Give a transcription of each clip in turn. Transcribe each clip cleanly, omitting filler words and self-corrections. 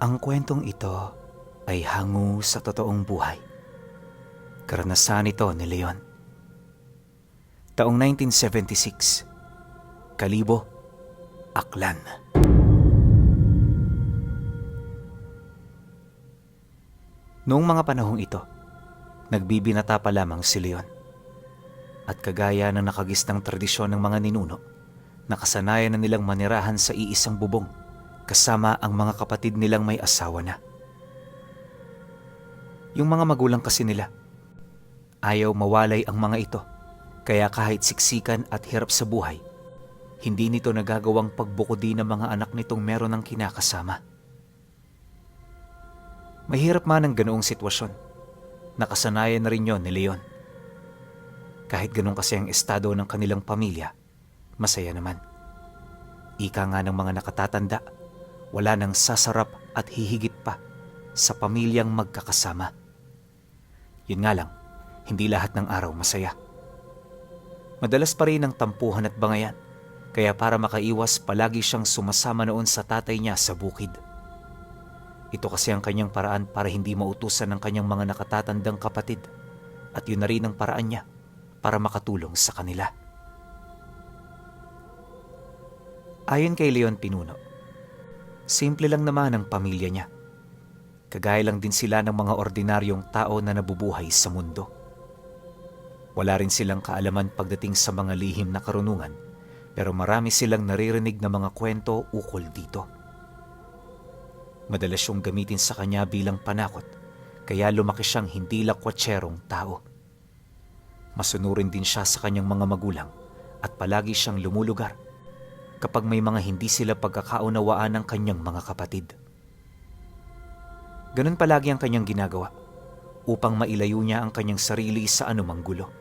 Ang kwentong ito ay hango sa totoong buhay. Karanasan ito ni Leon. Taong 1976, Kalibo, Aklan. Noong mga panahong ito, nagbibinata pa lamang si Leon. At kagaya ng nakagisnang tradisyon ng mga ninuno, nakasanayan na nilang manirahan sa iisang bubong kasama ang mga kapatid nilang may asawa na. Yung mga magulang kasi nila, ayaw mawalay ang mga ito, kaya kahit siksikan at hirap sa buhay, hindi nito nagagawang pagbukodi ng mga anak nitong meron ng kinakasama. Mahirap man ang ganoong sitwasyon, nakasanayan na rin yon ni Leon. Kahit ganun kasi ang estado ng kanilang pamilya, masaya naman. Ika nga ng mga nakatatanda, wala nang sasarap at hihigit pa sa pamilyang magkakasama. Yun nga lang, hindi lahat ng araw masaya. Madalas pa rin ang tampuhan at bangayan, kaya para makaiwas palagi siyang sumasama noon sa tatay niya sa bukid. Ito kasi ang kanyang paraan para hindi mautusan ng kanyang mga nakatatandang kapatid, at yun na rin ang paraan niya para makatulong sa kanila. Ayon kay Leon Pinuno, simple lang naman ang pamilya niya. Kagaya lang din sila ng mga ordinaryong tao na nabubuhay sa mundo. Wala rin silang kaalaman pagdating sa mga lihim na karunungan, pero marami silang naririnig na mga kwento ukol dito. Madalas siyang gamitin sa kanya bilang panakot, kaya lumaki siyang hindi lakwatserong tao. Masunurin din siya sa kanyang mga magulang at palagi siyang lumulugar kapag may mga hindi sila pagkakaunawaan ng kanyang mga kapatid. Ganun palagi ang kanyang ginagawa upang mailayo niya ang kanyang sarili sa anumang gulo.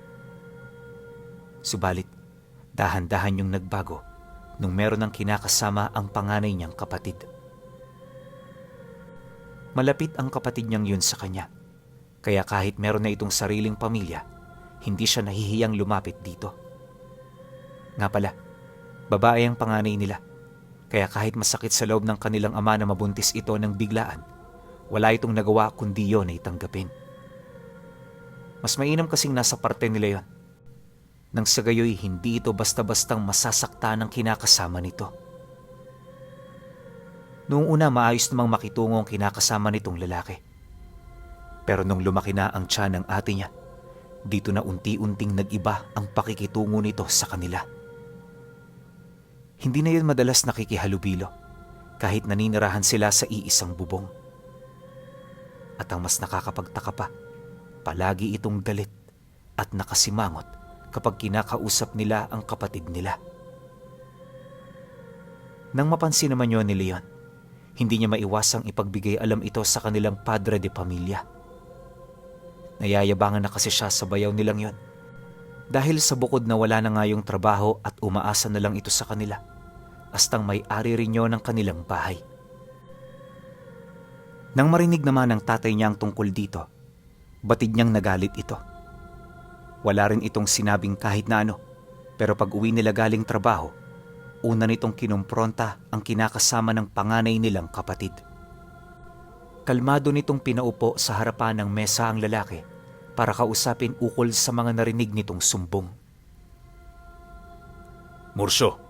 Subalit, dahan-dahan yung nagbago nung meron ng kinakasama ang panganay niyang kapatid. Malapit ang kapatid niyang yun sa kanya, kaya kahit meron na itong sariling pamilya, hindi siya nahihiyang lumapit dito. Nga pala, babae ang panganay nila, kaya kahit masakit sa loob ng kanilang ama na mabuntis ito ng biglaan, wala itong nagawa kundi yon ay tanggapin. Mas mainam kasing nasa parte nila yon, nang sa gayoy hindi ito basta-bastang masasakta ng kinakasama nito. Noong una maayos namang makitungo ang kinakasama nitong lalaki. Pero nung lumaki na ang tiyan ng ate niya, dito na unti-unting nag-iba ang pakikitungo nito sa kanila. Hindi na yun madalas nakikihalubilo kahit naninirahan sila sa iisang bubong. At ang mas nakakapagtaka pa, palagi itong galit at nakasimangot kapag kinakausap nila ang kapatid nila. Nang mapansin naman yun ni Leon, hindi niya maiwasang ipagbigay alam ito sa kanilang padre de pamilya. Nayayabangan na kasi siya sa bayaw nilang yon, dahil sa bukod na wala na nga yung trabaho at umaasa na lang ito sa kanila, astang may-ari rin yun ng kanilang bahay. Nang marinig naman ng tatay niya ang tungkol dito, batid niyang nagalit ito. Wala rin itong sinabing kahit na ano, pero pag uwi nila galing trabaho, una nitong kinumpronta ang kinakasama ng panganay nilang kapatid. Kalmado nitong pinaupo sa harapan ng mesa ang lalaki para kausapin ukol sa mga narinig nitong sumbong. Mursyo,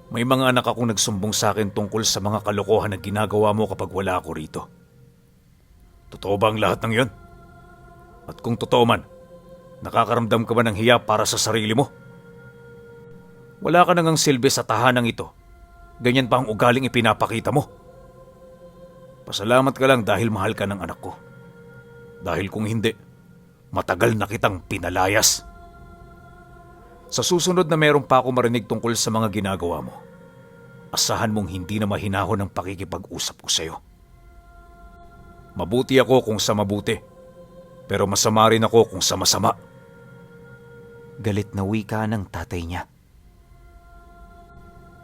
may mga anak akong nagsumbong sa akin tungkol sa mga kalokohan na ginagawa mo kapag wala ako rito. Totoo ba ang lahat ng yon? At kung totoo man, nakakaramdam ka ba ng hiya para sa sarili mo? Wala ka nang silbi sa tahanang ito. Ganyan pa ang ugaling ipinapakita mo. Pasalamat ka lang dahil mahal ka ng anak ko. Dahil kung hindi, matagal na kitang pinalayas. Sa susunod na meron pa ako marinig tungkol sa mga ginagawa mo, asahan mong hindi na mahinahon ang pakikipag-usap ko sa iyo. Mabuti ako kung sa mabuti, pero masama rin ako kung sa masama. Galit na wika ng tatay niya.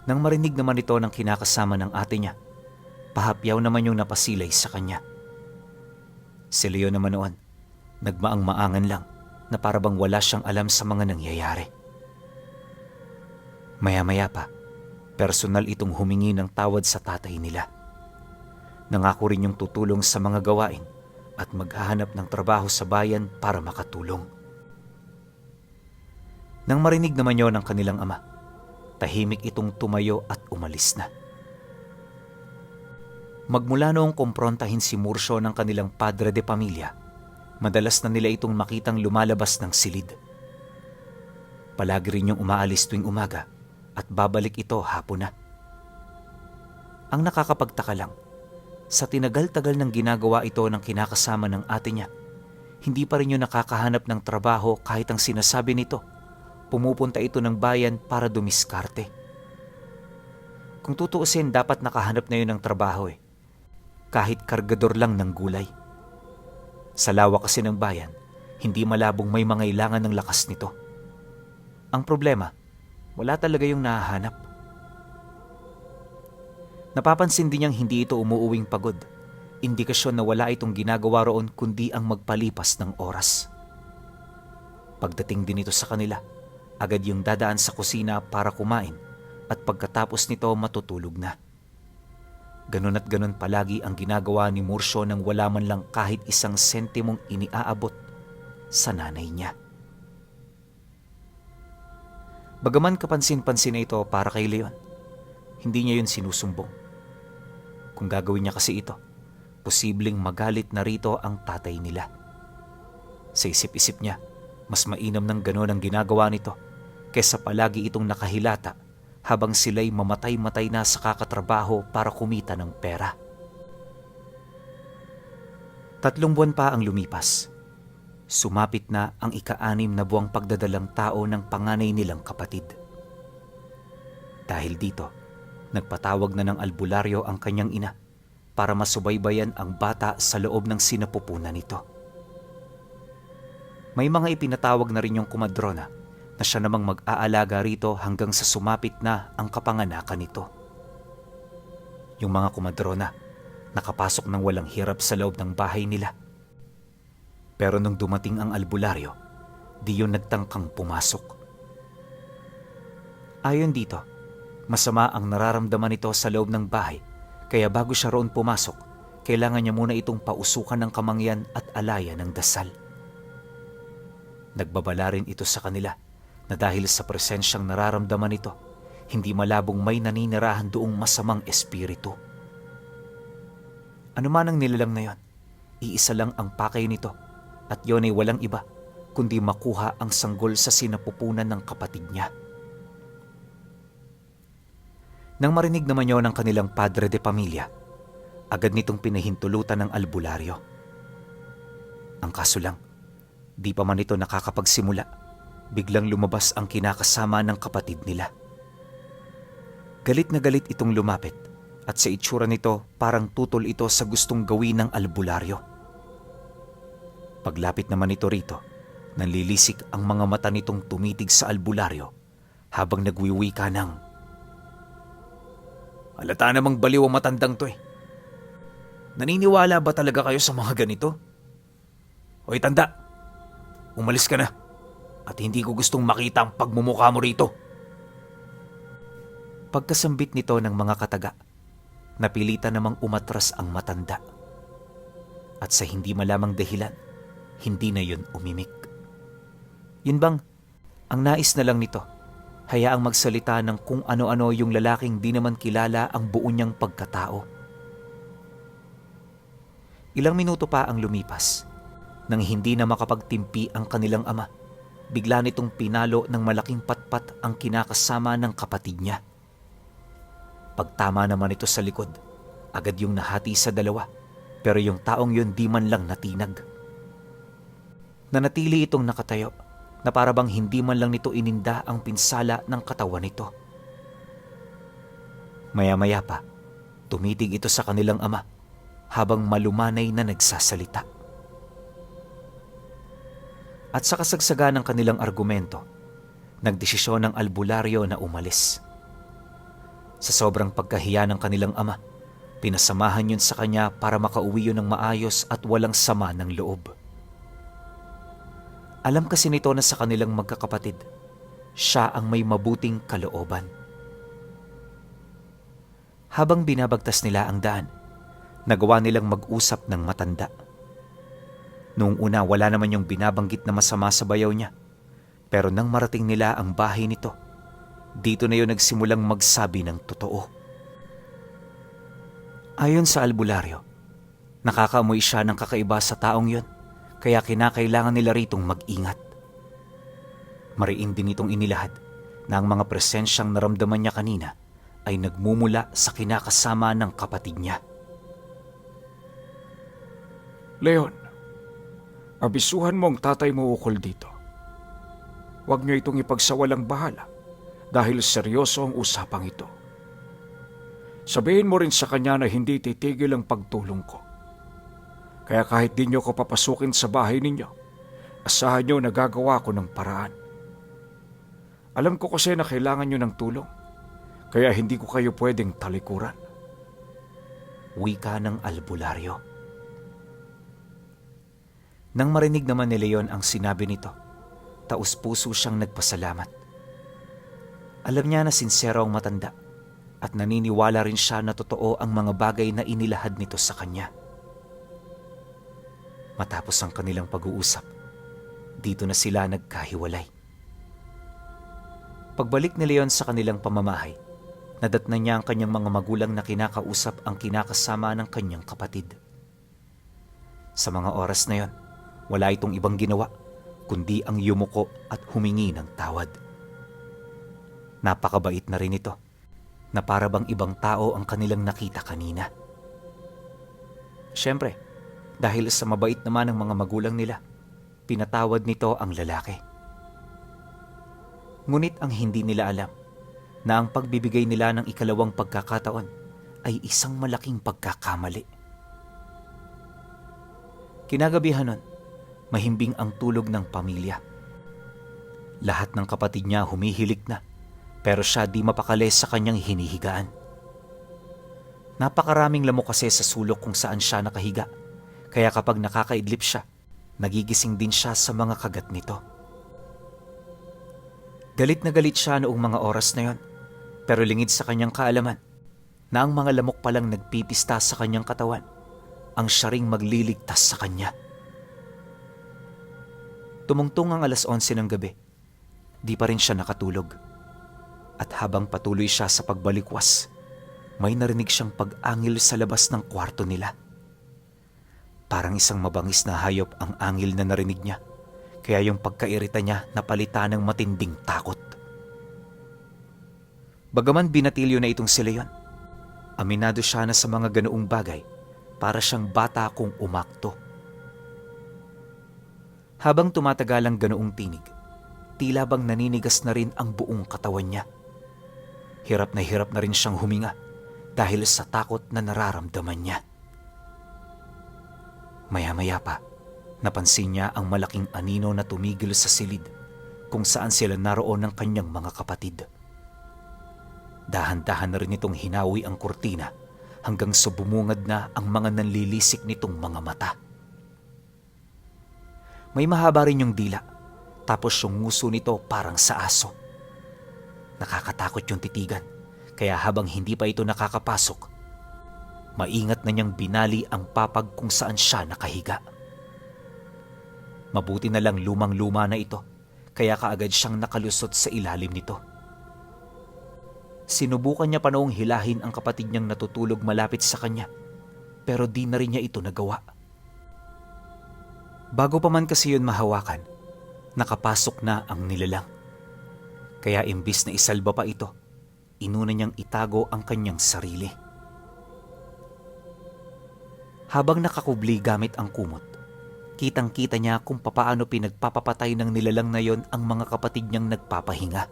Nang marinig naman ito ng kinakasama ng ate niya, pahapyaw naman yung napasilay sa kanya. Si Leo naman noon, nagmaang-maangan lang na parabang wala siyang alam sa mga nangyayari. Maya-maya pa, personal itong humingi ng tawad sa tatay nila. Nangako rin yung tutulong sa mga gawain at maghahanap ng trabaho sa bayan para makatulong. Nang marinig naman yon ng kanilang ama, tahimik itong tumayo at umalis na. Magmula noong kumprontahin si Murcio ng kanilang padre de pamilya, madalas na nila itong makitang lumalabas ng silid. Palagi rin yung umaalis tuwing umaga at babalik ito hapon na. Ang nakakapagtaka lang, sa tinagal-tagal ng ginagawa ito ng kinakasama ng ate niya, hindi pa rin yung nakakahanap ng trabaho kahit ang sinasabi nito, pumupunta ito ng bayan para dumiskarte. Kung tutuusin, dapat nakahanap na yun ng trabaho kahit kargador lang ng gulay. Sa lawak kasi ng bayan, hindi malabong may mangailangan ng lakas nito. Ang problema, wala talaga yung nahahanap. Napapansin din niyang hindi ito umuuwing pagod. Indikasyon na wala itong ginagawa roon kundi ang magpalipas ng oras. Pagdating din ito sa kanila, agad yung dadaan sa kusina para kumain at pagkatapos nito matutulog na. Ganun at ganun palagi ang ginagawa ni Murcio nang wala man lang kahit isang sentimong iniaabot sa nanay niya. Bagaman kapansin-pansin na ito para kay Leon, hindi niya yun sinusumbong. Kung gagawin niya kasi ito, posibleng magalit na rito ang tatay nila. Sa isip-isip niya, mas mainam ng gano'n ang ginagawa nito kaysa palagi itong nakahilata habang sila'y mamatay-matay na sa kakatrabaho para kumita ng pera. 3 buwan pa ang lumipas. Sumapit na ang ika-6 na buwang pagdadalang tao ng panganay nilang kapatid. Dahil dito, nagpatawag na ng albularyo ang kanyang ina para masubaybayan ang bata sa loob ng sinapupunan nito. May mga ipinatawag na rin yung kumadrona na siya namang mag-aalaga rito hanggang sa sumapit na ang kapanganakan nito. Yung mga kumadrona, nakapasok ng walang hirap sa loob ng bahay nila. Pero nung dumating ang albularyo, di yun nagtangkang pumasok. Ayon dito, masama ang nararamdaman nito sa loob ng bahay, kaya bago siya roon pumasok, kailangan niya muna itong pausukan ng kamangyan at alaya ng dasal. Nagbabala rin ito sa kanila na dahil sa presensyang nararamdaman nito, hindi malabong may naninirahan doong masamang espiritu. Ano man ang nilalang na yon, iisa lang ang pakay nito at yon ay walang iba kundi makuha ang sanggol sa sinapupunan ng kapatid niya. Nang marinig naman yon ng kanilang padre de pamilya, agad nitong pinahintulutan ng albularyo. Ang kaso lang, di pa man ito nakakapagsimula, biglang lumabas ang kinakasama ng kapatid nila. Galit na galit itong lumapit at sa itsura nito parang tutol ito sa gustong gawin ng albularyo. Paglapit naman ito rito, nanlilisik ang mga mata nitong tumitig sa albularyo habang nagwiwika ng, "Halata namang baliw ang matandang to . Naniniwala ba talaga kayo sa mga ganito? Hoy tanda, umalis ka na. At hindi ko gustong makita ang pagmumukha mo rito." Pagkasambit nito ng mga kataga, napilitan namang umatras ang matanda. At sa hindi malamang dahilan, hindi na yun umimik. Yun bang, ang nais na lang nito, hayaang magsalita ng kung ano-ano yung lalaking di naman kilala ang buo niyang pagkatao. Ilang minuto pa ang lumipas, nang hindi na makapagtimpi ang kanilang ama. Bigla nitong pinalo ng malaking patpat ang kinakasama ng kapatid niya. Pagtama naman ito sa likod, agad yung nahati sa dalawa, pero yung taong yun di man lang natinag. Nanatili itong nakatayo na para bang hindi man lang nito ininda ang pinsala ng katawan nito. Maya-maya pa, tumitig ito sa kanilang ama habang malumanay na nagsasalita. At sa kasagsagan ng kanilang argumento, nagdesisyon ng albularyo na umalis. Sa sobrang pagkahiya ng kanilang ama, pinasamahan yun sa kanya para makauwi yun ng maayos at walang sama ng loob. Alam kasi nito na sa kanilang magkakapatid, siya ang may mabuting kalooban. Habang binabagtas nila ang daan, Nagawa nilang mag-usap ng matanda. Noong una wala naman yung binabanggit na masama sa bayaw niya. Pero nang marating nila ang bahay nito, dito na yun nagsimulang magsabi ng totoo. Ayon sa albularyo, nakakaamoy siya ng kakaiba sa taong yun, kaya kinakailangan nila ritong mag-ingat. Mariin din itong inilahad na ang mga presensyang naramdaman niya kanina ay nagmumula sa kinakasama ng kapatid niya. Leon, abisuhan mo ang tatay mo ukol dito. Huwag niyo itong ipagsawalang bahala dahil seryoso ang usapang ito. Sabihin mo rin sa kanya na hindi titigil ang pagtulong ko. Kaya kahit di niyo ko papasukin sa bahay ninyo, asahan niyo na gagawa ko ng paraan. Alam ko kasi na kailangan niyo ng tulong, kaya hindi ko kayo pwedeng talikuran. Wika ng albularyo. Nang marinig naman ni Leon ang sinabi nito, taus-puso siyang nagpasalamat. Alam niya na sincero ang matanda at naniniwala rin siya na totoo ang mga bagay na inilahad nito sa kanya. Matapos ang kanilang pag-uusap, dito na sila nagkahiwalay. Pagbalik ni Leon sa kanilang pamamahay, nadatnan niya ang kanyang mga magulang na kinakausap ang kinakasama ng kanyang kapatid. Sa mga oras na yon, wala itong ibang ginawa kundi ang yumuko at humingi ng tawad. Napakabait na rin ito, na para bang ibang tao ang kanilang nakita kanina. Siyempre, dahil sa mabait naman ng mga magulang nila, pinatawad nito ang lalaki. Ngunit ang hindi nila alam, na ang pagbibigay nila ng ikalawang pagkakataon ay isang malaking pagkakamali. Kinagabihan nun, mahimbing ang tulog ng pamilya. Lahat ng kapatid niya humihilik na, pero siya di mapakali sa kanyang hinihigaan. Napakaraming lamok kasi sa sulok kung saan siya nakahiga, kaya kapag nakakaidlip siya, nagigising din siya sa mga kagat nito. Galit na galit siya noong mga oras na yon, pero lingid sa kanyang kaalaman na ang mga lamok palang nagpipista sa kanyang katawan, ang siya ring magliligtas sa kanya. Tumungtong ang 11:00 ng gabi, di pa rin siya nakatulog. At habang patuloy siya sa pagbalikwas, may narinig siyang pag-angil sa labas ng kwarto nila. Parang isang mabangis na hayop ang angil na narinig niya, kaya yung pagkairita niya napalitan ng matinding takot. Bagaman binatilyo na itong si Leon, aminado siya na sa mga ganoong bagay para siyang bata kung umakto. Habang tumatagal ang ganoong tinig, tila bang naninigas na rin ang buong katawan niya. Hirap na rin siyang huminga dahil sa takot na nararamdaman niya. Maya-maya pa, napansin niya ang malaking anino na tumigil sa silid kung saan sila naroon ng kanyang mga kapatid. Dahan-dahan na rin itong hinawi ang kurtina hanggang sa bumungad na ang mga nanlilisik nitong mga mata. May mahaba rin yung dila, tapos yung nguso nito parang sa aso. Nakakatakot yung titigan, kaya habang hindi pa ito nakakapasok, maingat na niyang binali ang papag kung saan siya nakahiga. Mabuti na lang lumang-luma na ito, kaya kaagad siyang nakalusot sa ilalim nito. Sinubukan niya pa noong hilahin ang kapatid niyang natutulog malapit sa kanya, pero di na rin niya ito nagawa. Bago pa man kasi yun mahawakan, nakapasok na ang nilalang. Kaya imbis na isalba pa ito, inuna niyang itago ang kanyang sarili. Habang nakakubli gamit ang kumot, kitang-kita niya kung papaano pinagpapapatay ng nilalang na yon ang mga kapatid niyang nagpapahinga.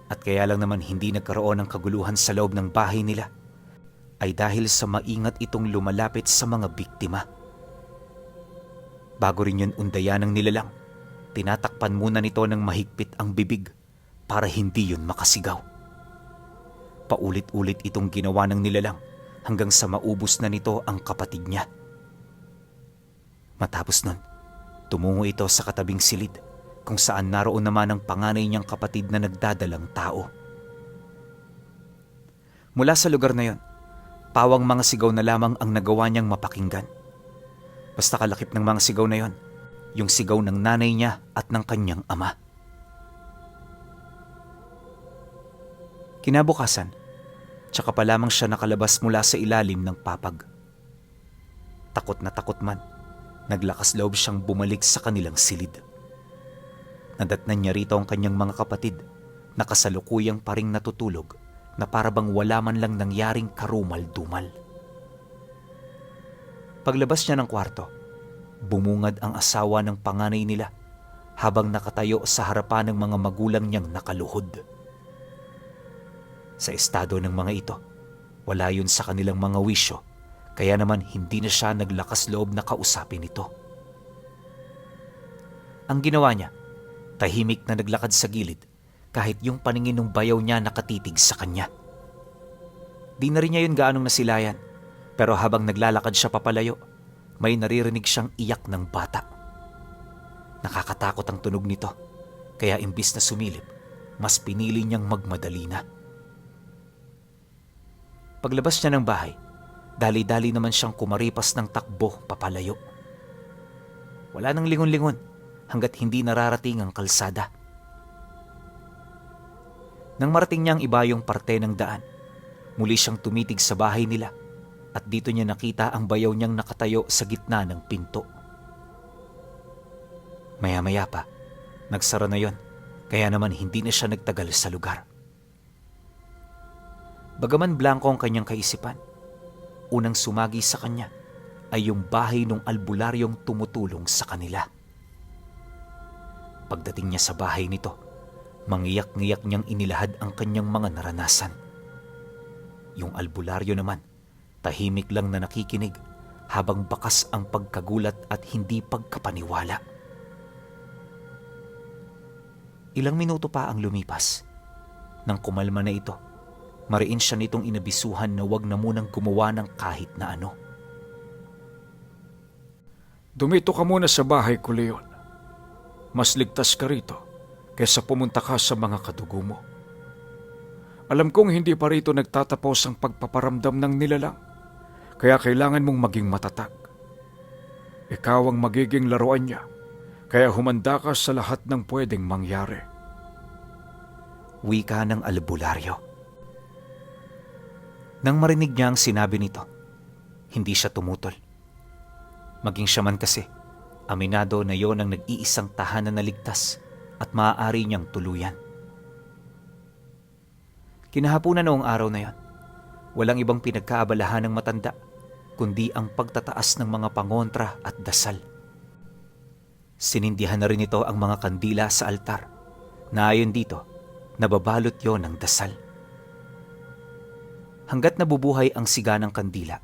At kaya lang naman hindi nagkaroon ng kaguluhan sa loob ng bahay nila, ay dahil sa maingat itong lumalapit sa mga biktima. Bago rin yun undayan ng nilalang, tinatakpan muna nito ng mahigpit ang bibig para hindi yun makasigaw. Paulit-ulit itong ginawa ng nilalang hanggang sa maubos na nito ang kapatid niya. Matapos nun, tumungo ito sa katabing silid kung saan naroon naman ang panganay niyang kapatid na nagdadalang tao. Mula sa lugar na yon, pawang mga sigaw na lamang ang nagawa niyang mapakinggan. Basta kalakip ng mga sigaw na yon, yung sigaw ng nanay niya at ng kanyang ama. Kinabukasan, tsaka pa lamang siya nakalabas mula sa ilalim ng papag. Takot na takot man, naglakas loob siyang bumalik sa kanilang silid. Nadatnan niya rito ang kanyang mga kapatid na kasalukuyang paring natutulog na parabang wala man lang nangyaring karumal-dumal. Paglabas niya ng kwarto, bumungad ang asawa ng panganay nila habang nakatayo sa harapan ng mga magulang niyang nakaluhod. Sa estado ng mga ito, wala yun sa kanilang mga wisyo, kaya naman hindi na siya naglakas loob na kausapin ito. Ang ginawa niya, tahimik na naglakad sa gilid kahit yung paningin ng bayaw niya nakatitig sa kanya. Di na rin niya yun gaanong nasilayan, pero habang naglalakad siya papalayo, may naririnig siyang iyak ng bata. Nakakatakot ang tunog nito, kaya imbis na sumilip, mas pinili niyang magmadali na. Paglabas niya ng bahay, dali-dali naman siyang kumaripas ng takbo papalayo. Wala nang lingon-lingon hanggat hindi nararating ang kalsada. Nang marating niya ang ibayong parte ng daan, muli siyang tumitig sa bahay nila at dito niya nakita ang bayaw niyang nakatayo sa gitna ng pinto. Maya-maya pa, nagsara na yon, kaya naman hindi na siya nagtagal sa lugar. Bagaman blanko ang kanyang kaisipan, unang sumagi sa kanya ay yung bahay ng albularyong tumutulong sa kanila. Pagdating niya sa bahay nito, mangiyak-ngiyak niyang inilahad ang kanyang mga naranasan. Yung albularyo naman, tahimik lang na nakikinig habang bakas ang pagkagulat at hindi pagkapaniwala. Ilang minuto pa ang lumipas. Nang kumalma na ito, mariin siya nitong inabisuhan na wag na munang gumawa ng kahit na ano. Dumito ka muna sa bahay ko, Leon. Mas ligtas ka rito kaysa pumunta ka sa mga kadugo mo. Alam kong hindi pa rito nagtatapos ang pagpaparamdam ng nilalang, kaya kailangan mong maging matatag. Ikaw ang magiging laruan niya, kaya humanda ka sa lahat ng pwedeng mangyari. Wika ng albularyo. Nang marinig niya ang sinabi nito, hindi siya tumutol. Maging siya man kasi, aminado na yon ang nag-iisang tahanan na ligtas at maaari niyang tuluyan. Kinahapunan noong araw na yon, walang ibang pinagkaabalahan ng matanda kundi ang pagtataas ng mga pangontra at dasal. Sinindihan na rin ito ang mga kandila sa altar na ayon dito, nababalot yon ng dasal. Hanggat nabubuhay ang siga ng kandila,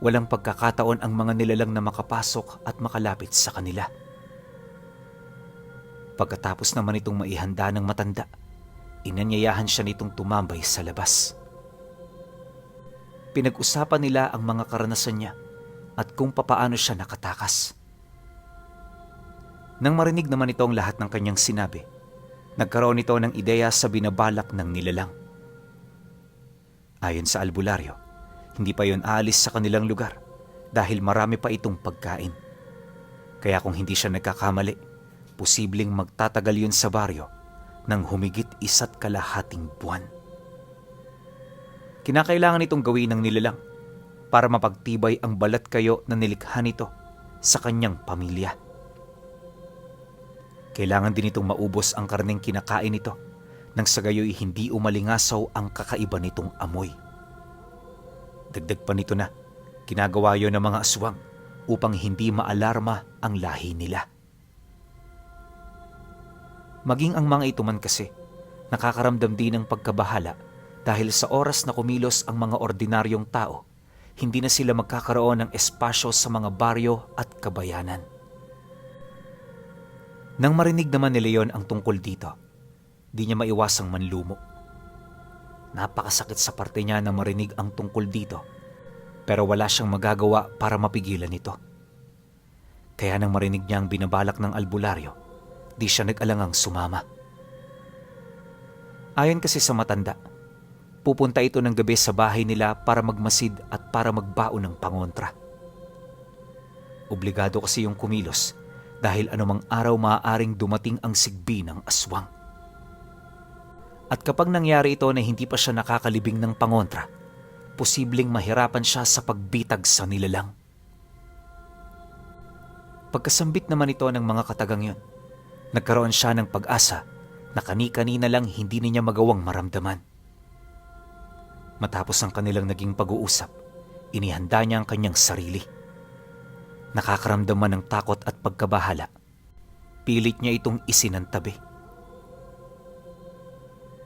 walang pagkakataon ang mga nilalang na makapasok at makalapit sa kanila. Pagkatapos naman itong maihanda ng matanda, inanyayahan siya nitong tumambay sa labas. Pinag-usapan nila ang mga karanasan niya at kung papaano siya nakatakas. Nang marinig naman ito ang lahat ng kanyang sinabi, nagkaroon ito ng ideya sa binabalak ng nilalang. Ayon sa albularyo, hindi pa yon aalis sa kanilang lugar dahil marami pa itong pagkain. Kaya kung hindi siya nagkakamali, posibleng magtatagal yun sa baryo ng humigit 1.5 buwan. Kinakailangan itong gawin ng nilalang para mapagtibay ang balat kayo na nilikha nito sa kanyang pamilya. Kailangan din itong maubos ang karneng kinakain nito nang sa gayoy hindi umalingasaw ang kakaiba nitong amoy. Dagdag pa nito na, ginagawa yon ng mga aswang upang hindi maalarma ang lahi nila. Maging ang mga ito man kasi, nakakaramdam din ng pagkabahala dahil sa oras na kumilos ang mga ordinaryong tao, hindi na sila magkakaroon ng espasyo sa mga baryo at kabayanan. Nang marinig naman ni Leon ang tungkol dito, di niya maiwasang manlumo. Napakasakit sa parte niya na marinig ang tungkol dito, pero wala siyang magagawa para mapigilan ito. Kaya nang marinig niya ang binabalak ng albularyo, di siya nag-alangang sumama. Ayon kasi sa matanda, Pupunta ito ng gabi sa bahay nila para magmasid at para magbaon ng pangontra. Obligado kasi yung kumilos dahil anumang araw maaaring dumating ang sigbi ng aswang. At kapag nangyari ito na hindi pa siya nakakalibing ng pangontra, posibleng mahirapan siya sa pagbitag sa nilalang. Pagkasambit naman ito ng mga katagang yun, nagkaroon siya ng pag-asa na kani-kanina lang hindi niya magawang maramdaman. Matapos ang kanilang naging pag-uusap, inihanda niya ang kanyang sarili. Nakakaramdaman ng takot at pagkabahala. Pilit niya itong isinantabi.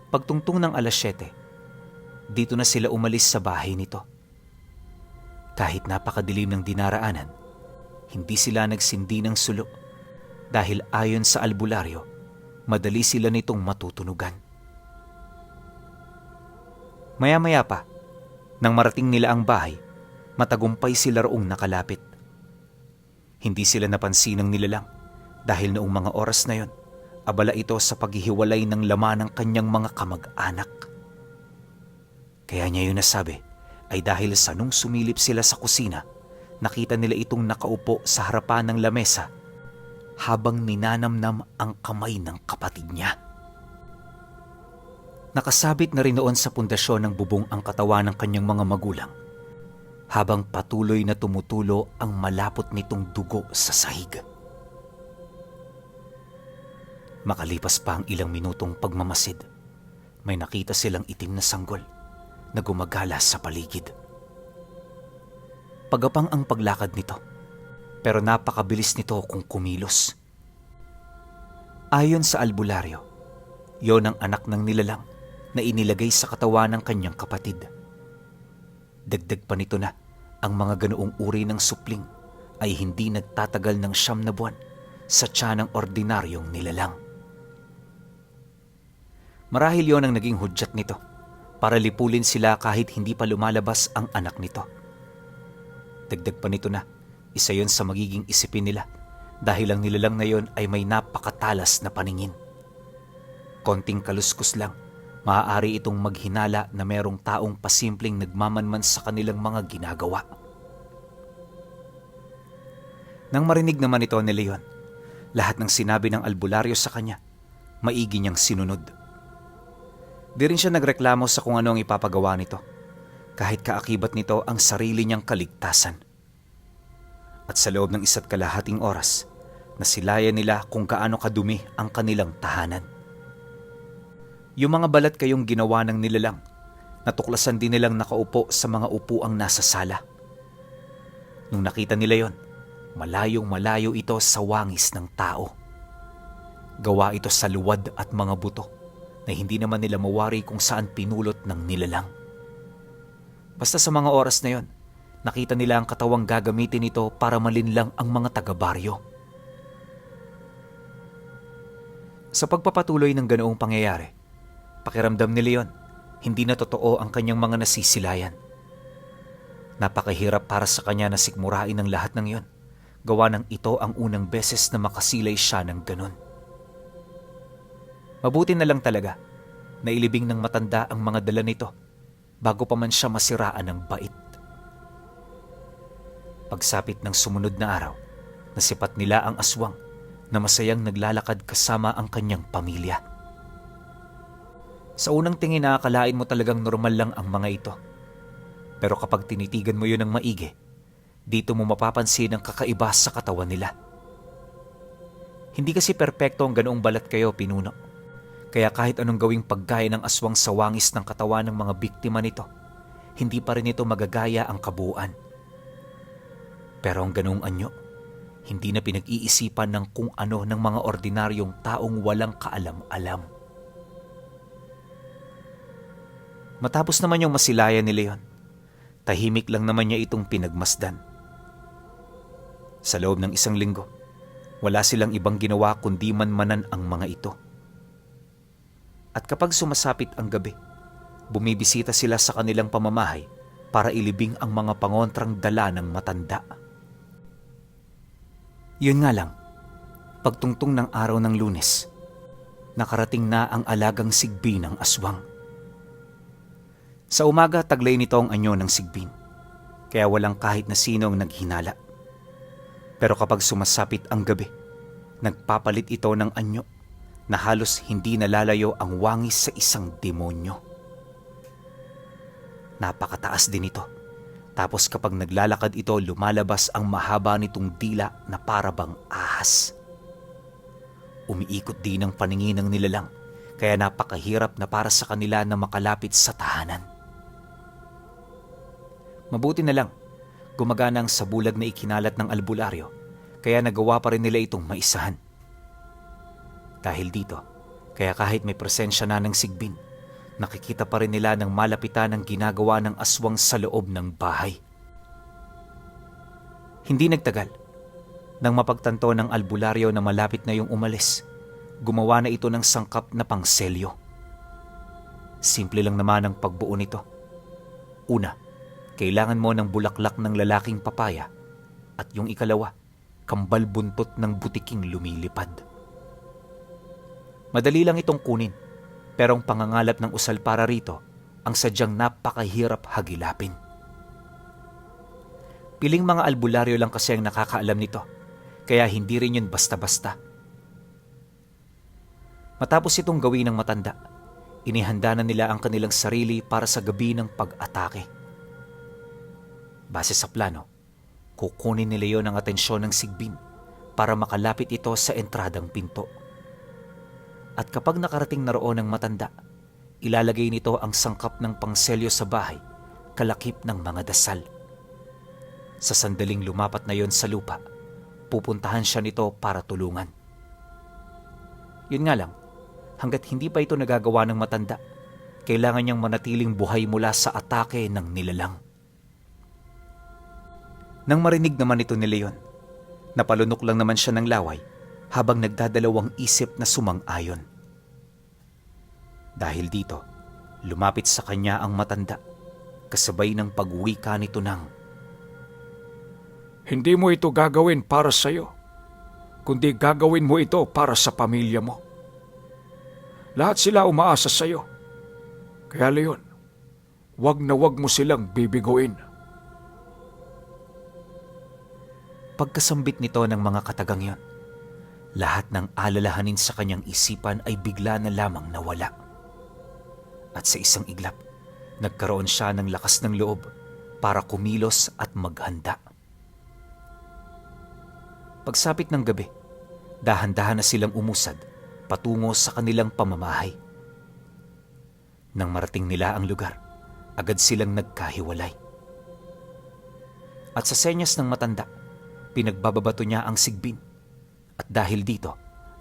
Pagtungtong ng 7:00, dito na sila umalis sa bahay nito. Kahit napakadilim ng dinaraanan, hindi sila nagsindi ng sulo dahil ayon sa albularyo, madali sila nitong matutunugan. Maya-maya pa, nang marating nila ang bahay, matagumpay sila roong nakalapit. Hindi sila napansin ng nilalang dahil noong mga oras na yon, abala ito sa paghihiwalay ng laman ng kanyang mga kamag-anak. Kaya niya yun nasabi ay dahil sa nung sumilip sila sa kusina, nakita nila itong nakaupo sa harapan ng lamesa habang ninanamnam ang kamay ng kapatid niya. Nakasabit na rin noon sa pundasyon ng bubong ang katawan ng kanyang mga magulang habang patuloy na tumutulo ang malapot nitong dugo sa sahig. Makalipas pa ang ilang minutong pagmamasid, may nakita silang itim na sanggol na gumagala sa paligid. Pagapang ang paglakad nito, pero napakabilis nito kung kumilos. Ayon sa albularyo, yon ang anak ng nilalang na inilagay sa katawan ng kanyang kapatid. Dagdag pa nito na ang mga ganoong uri ng supling ay hindi nagtatagal ng 9 na buwan sa tiyan ng ordinaryong nilalang. Marahil yon ang naging hudyat nito para lipulin sila kahit hindi pa lumalabas ang anak nito. Dagdag pa nito na isa yon sa magiging isipin nila dahil ang nilalang na yon ay may napakatalas na paningin. Konting kaluskos lang, maaari itong maghinala na merong taong pasimpleng nagmamanman sa kanilang mga ginagawa. Nang marinig naman ito ni Leon, lahat ng sinabi ng albularyo sa kanya, maigi niyang sinunod. Di rin siya nagreklamo sa kung ano ang ipapagawa nito, kahit kaakibat nito ang sarili niyang kaligtasan. At sa loob ng 1.5 oras, nasilayan nila kung gaano kadumi ang kanilang tahanan. Yung mga balat kayong ginawa ng nilalang, natuklasan din nilang nakaupo sa mga upuang nasa sala. Nung nakita nila yon, malayong malayo ito sa wangis ng tao. Gawa ito sa luwad at mga buto na hindi naman nila mawari kung saan pinulot ng nilalang. Basta sa mga oras na yon, nakita nila ang katawang gagamitin ito para malinlang ang mga taga-baryo. Sa pagpapatuloy ng ganoong pangyayari, pakiramdam ni Leon, hindi na totoo ang kanyang mga nasisilayan. Napakahirap para sa kanya na sikmurain ang lahat ng iyon, gawa ng ito ang unang beses na makasilay siya ng ganon. Mabuti na lang talaga na ilibing ng matanda ang mga dala nito bago pa man siya masiraan ng bait. Pagsapit ng sumunod na araw, nasipat nila ang aswang na masayang naglalakad kasama ang kanyang pamilya. Sa unang tingin nakakalain mo talagang normal lang ang mga ito. Pero kapag tinitigan mo yun ng maigi, dito mo mapapansin ang kakaiba sa katawan nila. Hindi kasi perpekto ang ganoong balat kayo, pinuno. Kaya kahit anong gawing paggaya ng aswang sa wangis ng katawan ng mga biktima nito, hindi pa rin ito magagaya ang kabuuan. Pero ang ganoong anyo, hindi na pinag-iisipan ng kung ano ng mga ordinaryong taong walang kaalam-alam. Matapos naman yung masilayan ni Leon, tahimik lang naman niya itong pinagmasdan. Sa loob ng 1 linggo, wala silang ibang ginawa kundi manmanan ang mga ito. At kapag sumasapit ang gabi, bumibisita sila sa kanilang pamamahay para ilibing ang mga pangontrang dala ng matanda. Yun nga lang, pagtungtong ng araw ng Lunes, nakarating na ang alagang sigbi ng aswang. Sa umaga, taglay nito ang anyo ng sigbin, kaya walang kahit na sinong naghinala. Pero kapag sumasapit ang gabi, nagpapalit ito ng anyo na halos hindi nalalayo ang wangis sa isang demonyo. Napakataas din ito. Tapos kapag naglalakad ito, lumalabas ang mahaba nitong dila na parabang ahas. Umiikot din ang paningin ng nilalang, kaya napakahirap na para sa kanila na makalapit sa tahanan. Mabuti na lang, gumagana ang sabulag na ikinalat ng albularyo, kaya nagawa pa rin nila itong maisahan. Dahil dito, kaya kahit may presensya na ng sigbin, nakikita pa rin nila ng malapitan ang ginagawa ng aswang sa loob ng bahay. Hindi nagtagal, nang mapagtanto ng albularyo na malapit na yung umalis, gumawa na ito ng sangkap na pangselyo. Simple lang naman ang pagbuo nito. Una, kailangan mo ng bulaklak ng lalaking papaya, at yung ikalawa, kambal buntot ng butiking lumilipad. Madali lang itong kunin, pero ang pangangalap ng usal para rito ang sadyang napakahirap hagilapin. Piling mga albularyo lang kasi ang nakakaalam nito, kaya hindi rin yun basta-basta. Matapos itong gawin ng matanda, inihanda na nila ang kanilang sarili para sa gabi ng pag-atake. Base sa plano, kukunin nila yon ang atensyon ng sigbin para makalapit ito sa entradang pinto. At kapag nakarating na roon ang matanda, ilalagay nito ang sangkap ng pangselyo sa bahay, kalakip ng mga dasal. Sa sandaling lumapat na yon sa lupa, pupuntahan siya nito para tulungan. Yun nga lang, hanggat hindi pa ito nagagawa ng matanda, kailangan niyang manatiling buhay mula sa atake ng nilalang. Nang marinig naman ito ni Leon, napalunok lang naman siya ng laway habang nagdadalawang isip na sumang-ayon. Dahil dito, lumapit sa kanya ang matanda, kasabay ng pagwika nito ng, Hindi mo ito gagawin para sa'yo, kundi gagawin mo ito para sa pamilya mo. Lahat sila umaasa sa'yo. Kaya Leon, wag na wag mo silang bibiguin. Pagkasambit nito ng mga katagang yon, lahat ng alalahanin sa kanyang isipan ay bigla na lamang nawala. At sa isang iglap, nagkaroon siya ng lakas ng loob para kumilos at maghanda. Pagsapit ng gabi, dahan-dahan na silang umusad patungo sa kanilang pamamahay. Nang marating nila ang lugar, agad silang nagkahiwalay. At sa senyas ng matanda, pinagbababato niya ang sigbin. At dahil dito,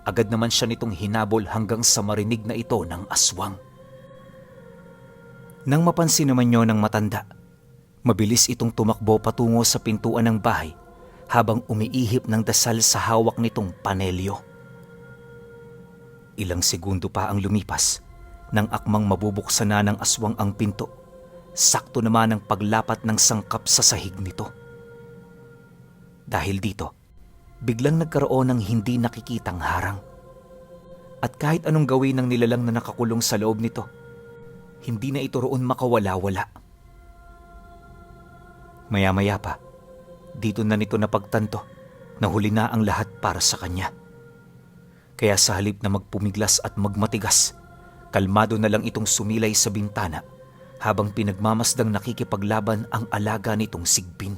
agad naman siya nitong hinabol hanggang sa marinig na ito ng aswang. Nang mapansin naman niyo ng matanda, mabilis itong tumakbo patungo sa pintuan ng bahay habang umiihip ng dasal sa hawak nitong panelyo. Ilang segundo pa ang lumipas nang akmang mabubuksan na ng aswang ang pinto. Sakto naman ang paglapat ng sangkap sa sahig nito. Dahil dito, biglang nagkaroon ng hindi nakikitang harang. At kahit anong gawin ng nilalang na nakakulong sa loob nito, hindi na ito roon makawala-wala. Maya-maya pa, dito na nito napagtanto na huli na ang lahat para sa kanya. Kaya sa halip na magpumiglas at magmatigas, kalmado na lang itong sumilay sa bintana habang pinagmamasdang nakikipaglaban ang alaga nitong sigbin.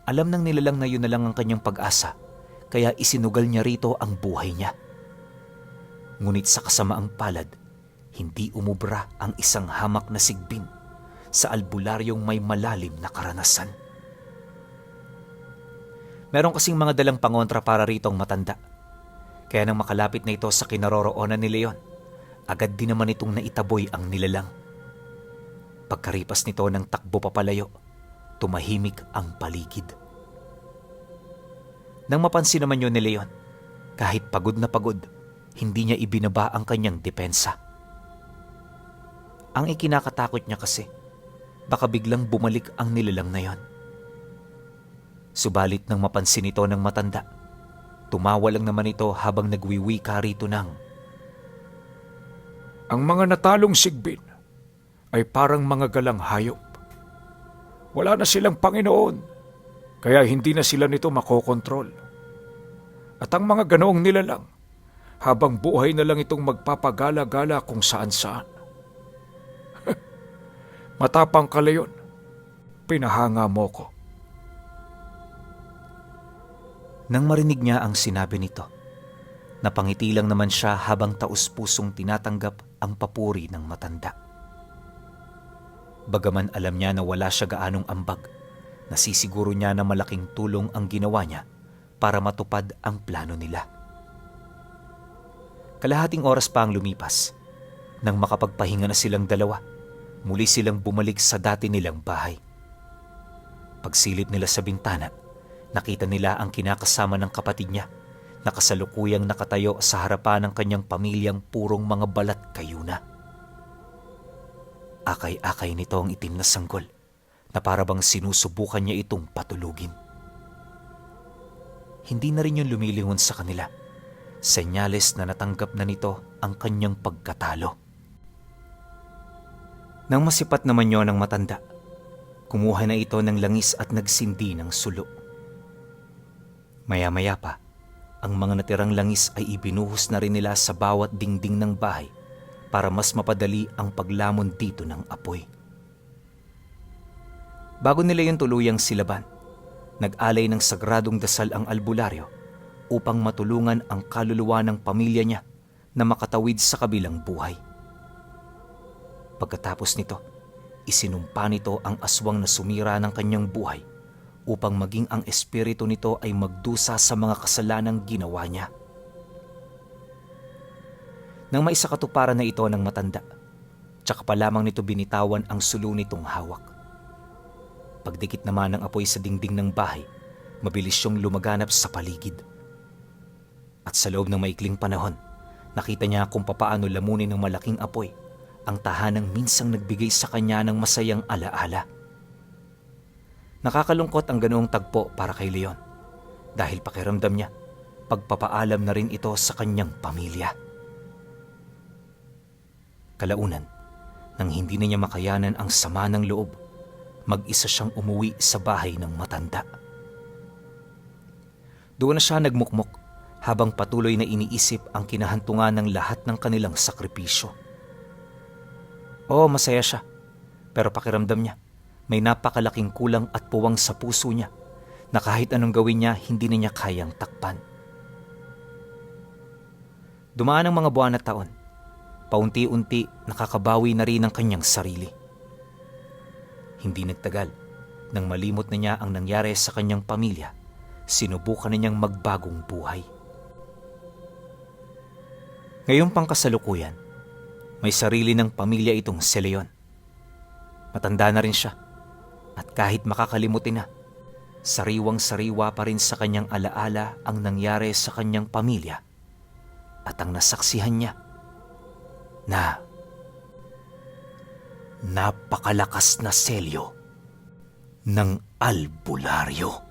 Alam ng nilalang na yun na lang ang kanyang pag-asa, kaya isinugal niya rito ang buhay niya. Ngunit sa kasamaang palad, hindi umubra ang isang hamak na sigbin sa albularyong may malalim na karanasan. Meron kasing mga dalang pangontra para rito ang matanda. Kaya nang makalapit na ito sa kinaroroonan ni Leon, agad din naman itong naitaboy ang nilalang. Pagkaripas nito ng takbo papalayo, tumahimik ang paligid. Nang mapansin naman yun ni Leon, kahit pagod na pagod, hindi niya ibinaba ang kanyang depensa. Ang ikinakatakot niya kasi, baka biglang bumalik ang nilalang na yon. Subalit nang mapansin ito ng matanda, tumawa lang naman ito habang nagwiwika rito ng, Ang mga natalong sigbin ay parang mga galang hayop. Wala na silang Panginoon, kaya hindi na sila nito makokontrol. At ang mga ganoong nilalang, habang buhay na lang itong magpapagala-gala kung saan-saan. Matapang ka, Leon. Pinahanga mo ko. Nang marinig niya ang sinabi nito, napangiti lang naman siya habang taus-pusong tinatanggap ang papuri ng matanda. Bagaman alam niya na wala siya gaanong ambag, nasisiguro niya na malaking tulong ang ginawa niya para matupad ang plano nila. Kalahating oras pa ang lumipas. Nang makapagpahinga na silang dalawa, muli silang bumalik sa dati nilang bahay. Pagsilip nila sa bintana, nakita nila ang kinakasama ng kapatid niya na kasalukuyang nakatayo sa harapan ng kanyang pamilyang purong mga balat kayo na. Akay-akay nito ang itim na sanggol na parabang sinusubukan niya itong patulugin. Hindi na rin yung lumilingon sa kanila. Senyales na natanggap na nito ang kanyang pagkatalo. Nang masipat naman yon ng matanda, kumuha na ito ng langis at nagsindi ng sulo. Maya-maya pa, ang mga natirang langis ay ibinuhos na rin nila sa bawat dingding ng bahay para mas mapadali ang paglamon dito ng apoy. Bago nila yung tuluyang silaban, nag-alay ng sagradong dasal ang albularyo upang matulungan ang kaluluwa ng pamilya niya na makatawid sa kabilang buhay. Pagkatapos nito, isinumpa nito ang aswang na sumira ng kanyang buhay upang maging ang espiritu nito ay magdusa sa mga kasalanang ginawa niya. Nang maisakatuparan na ito ng matanda, tsaka pa lamang nito binitawan ang sulo nitong hawak. Pagdikit naman ng apoy sa dingding ng bahay, mabilis siyang lumaganap sa paligid. At sa loob ng maikling panahon, nakita niya kung papaano lamunin ng malaking apoy ang tahanang minsang nagbigay sa kanya ng masayang alaala. Nakakalungkot ang ganoong tagpo para kay Leon dahil pakiramdam niya, pagpapaalam na rin ito sa kanyang pamilya. Kalaunan, nang hindi na niya makayanan ang sama ng loob, mag-isa siyang umuwi sa bahay ng matanda. Doon na siya nagmukmok habang patuloy na iniisip ang kinahantungan ng lahat ng kanilang sakripisyo. Oo, masaya siya, pero pakiramdam niya, may napakalaking kulang at puwang sa puso niya na kahit anong gawin niya, hindi na niya kayang takpan. Dumaan ang mga buwan at taon. Paunti-unti nakakabawi na rin ang kanyang sarili. Hindi nagtagal, nang malimot na niya ang nangyari sa kanyang pamilya, sinubukan na niyang magbagong buhay. Ngayong pangkasalukuyan, may sarili ng pamilya itong si Leon. Matanda na rin siya, at kahit makakalimutin na, sariwang-sariwa pa rin sa kanyang alaala ang nangyari sa kanyang pamilya at ang nasaksihan niya na napakalakas na selyo ng albularyo.